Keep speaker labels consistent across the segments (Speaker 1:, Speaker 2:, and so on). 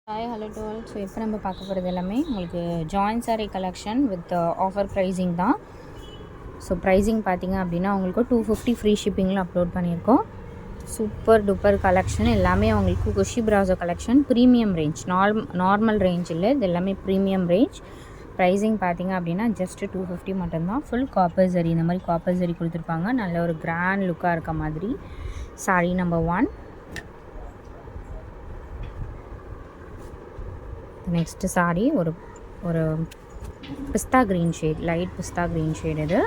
Speaker 1: Hi hello to all. So இப்போ நம்ம பார்க்க போகிறது எல்லாமே உங்களுக்கு join saree collection with offer pricing தான். ஸோ ப்ரைஸிங் பார்த்திங்க அப்படின்னா உங்களுக்கு 250 ஃப்ரீ ஷிப்பிங்கில் அப்லோட் பண்ணியிருக்கோம். சூப்பர் டூப்பர் கலெக்ஷன் எல்லாமே உங்களுக்கு குஷி பிராசோ collection premium range, normal range இல்லை, இது எல்லாமே ப்ரீமியம் ரேஞ்ச். ப்ரைஸிங் பார்த்திங்க அப்படின்னா ஜஸ்ட் 250 மட்டும்தான். ஃபுல் காப்பர் சரி, இந்த மாதிரி காப்பர் சரி கொடுத்துருப்பாங்க. நல்ல ஒரு கிராண்ட் லுக்காக இருக்க மாதிரி சாரீ நம்பர் 1. நெக்ஸ்ட்டு சாரீ ஒரு பிஸ்தா க்ரீன் ஷேட், லைட் பிஸ்தா க்ரீன் ஷேட். இது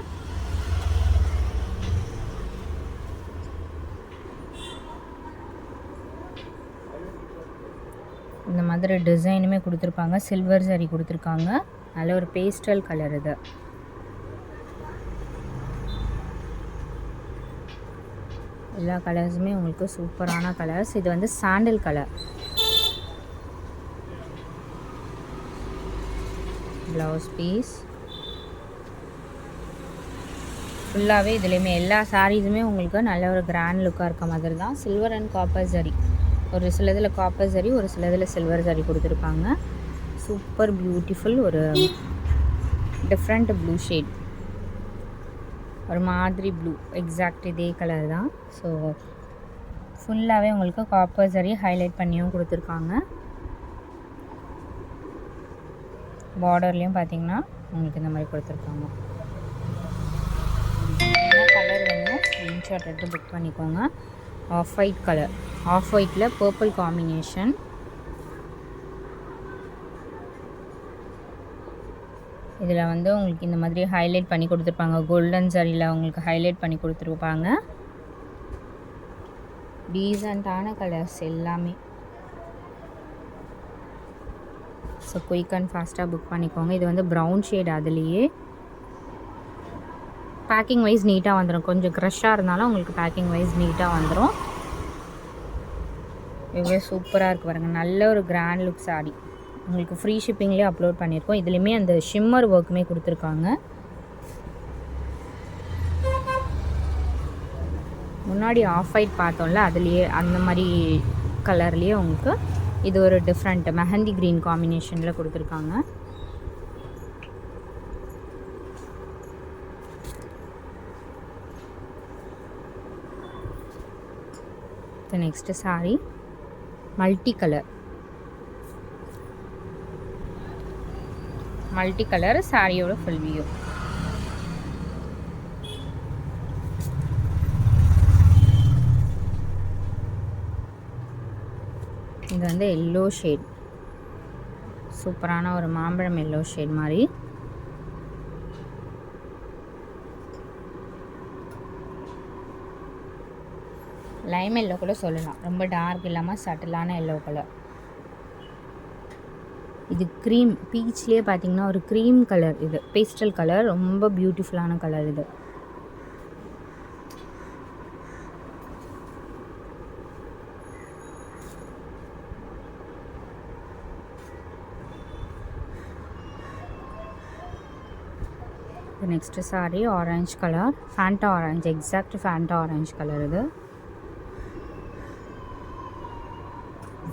Speaker 1: இந்த மாதிரி டிசைனுமே கொடுத்துருப்பாங்க. சில்வர் சரி கொடுத்துருக்காங்க. நல்ல ஒரு பேஸ்டல் கலர். இது எல்லா கலர்ஸுமே உங்களுக்கு சூப்பரான கலர்ஸ். இது வந்து சாண்டில் கலர். ப்ளவுஸ் பீஸ் ஃபுல்லாகவே இதுலேயுமே எல்லா சாரீஸுமே உங்களுக்கு நல்ல ஒரு கிராண்ட் லுக்காக இருக்க மாதிரி தான். சில்வர் அண்ட் காப்பர் சரி, ஒரு சிலதில் காப்பர் சரி, ஒரு சிலதில் சில்வர் சரி கொடுத்துருப்பாங்க. சூப்பர் பியூட்டிஃபுல், ஒரு டிஃப்ரெண்ட் ப்ளூ ஷேட், ஒரு மாதிரி ப்ளூ, எக்ஸாக்ட் இதே கலர் தான். ஸோ ஃபுல்லாகவே உங்களுக்கு காப்பர் சரி ஹைலைட் பண்ணியும் கொடுத்துருக்காங்க. பார்டர்லேயும் பார்த்தீங்கன்னா உங்களுக்கு இந்த மாதிரி கொடுத்துருக்காங்க. என்ன கலர் வேணும் ஸ்க்ரீன்ஷாட் எடுத்து புக் பண்ணிக்கோங்க. ஆஃப் ஒயிட் கலர், ஆஃப் ஒயிட்டில் பர்பிள் காம்பினேஷன். இதில் வந்து உங்களுக்கு இந்த மாதிரி ஹைலைட் பண்ணி கொடுத்துருப்பாங்க. கோல்டன் சரியில் உங்களுக்கு ஹைலைட் பண்ணி கொடுத்துருப்பாங்க. டீசெண்டான கலர்ஸ் எல்லாமே. ஸோ குயிக் அண்ட் ஃபாஸ்ட்டாக புக் பண்ணிக்கோங்க. இது வந்து ப்ரௌன் ஷேட். அதுலேயே பேக்கிங் வைஸ் நீட்டாக வந்துடும். கொஞ்சம் க்ரஷ்ஷாக இருந்தாலும் உங்களுக்கு பேக்கிங் வைஸ் நீட்டாக வந்துடும். எவ்வளோ சூப்பராக இருக்குது பாருங்கள். நல்ல ஒரு கிராண்ட் லுக் சாரி. உங்களுக்கு ஃப்ரீ ஷிப்பிங்லேயே அப்லோட் பண்ணியிருக்கோம். இதுலேயுமே அந்த ஷிம்மர் ஒர்க்குமே கொடுத்துருக்காங்க. முன்னாடி ஆஃப் ஒயிட் பார்த்தோம்ல, அதுலேயே அந்த மாதிரி கலர்லேயே உங்களுக்கு இது ஒரு டிஃப்ரெண்ட் மெஹந்தி க்ரீன் காம்பினேஷனில் கொடுத்துருக்காங்க. நெக்ஸ்ட் சாரி மல்டி கலர் சாரியோட ஃபுல் வியூ. இது வந்து எல்லோ ஷேட், சூப்பரான ஒரு மாம்பழம் எல்லோ ஷேட் மாதிரி. லைம் எல்லோ கூட சொல்லலாம், ரொம்ப டார்க் இல்லாமல் சட்டிலான எல்லோ கலர். இது க்ரீம் பீச்லேயே பார்த்தீங்கன்னா ஒரு க்ரீம் கலர். இது பேஸ்டல் கலர், ரொம்ப பியூட்டிஃபுல்லான கலர். இது next sorry orange colour, Fanta orange, exact Fanta orange colour. இது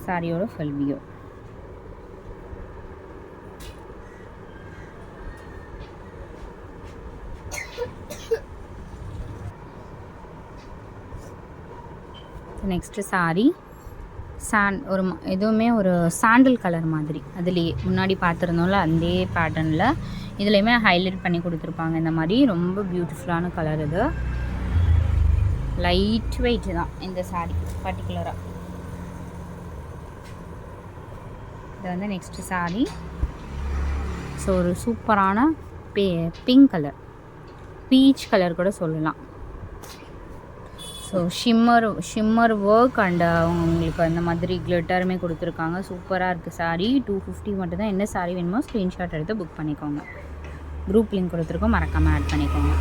Speaker 1: சாரியோட ஃபுல் வியூ. நெக்ஸ்ட் சாரி ஒரு எதுவுமே ஒரு சாண்டில் கலர் மாதிரி. அதுலேயே முன்னாடி பார்த்துருந்தோம்ல அந்த பேட்டர்னில் இதுலேயுமே ஹைலைட் பண்ணி கொடுத்துருப்பாங்க. இந்த மாதிரி ரொம்ப பியூட்டிஃபுல்லான கலர். இது லைட் வெயிட் தான் இந்த சாரீ பர்டிகுலராக. இது வந்து நெக்ஸ்ட் சாரீ. ஸோ ஒரு சூப்பரான பிங்க் கலர், பீச் கலர் கூட சொல்லலாம். ஸோ ஷிம்மர் ஒர்க் அண்ட் உங்களுக்கு அந்த மாதிரி கிளிட்டருமே கொடுத்துருக்காங்க. சூப்பராக இருக்குது சாரீ. 250 மட்டும்தான். என்ன சாரீ வேணுமோ ஸ்க்ரீன்ஷாட் எடுத்து புக் பண்ணிக்கோங்க. குரூப் லிங்க் கொடுத்துருக்கோம், மறக்காமல் ஆட் பண்ணிக்கோங்க.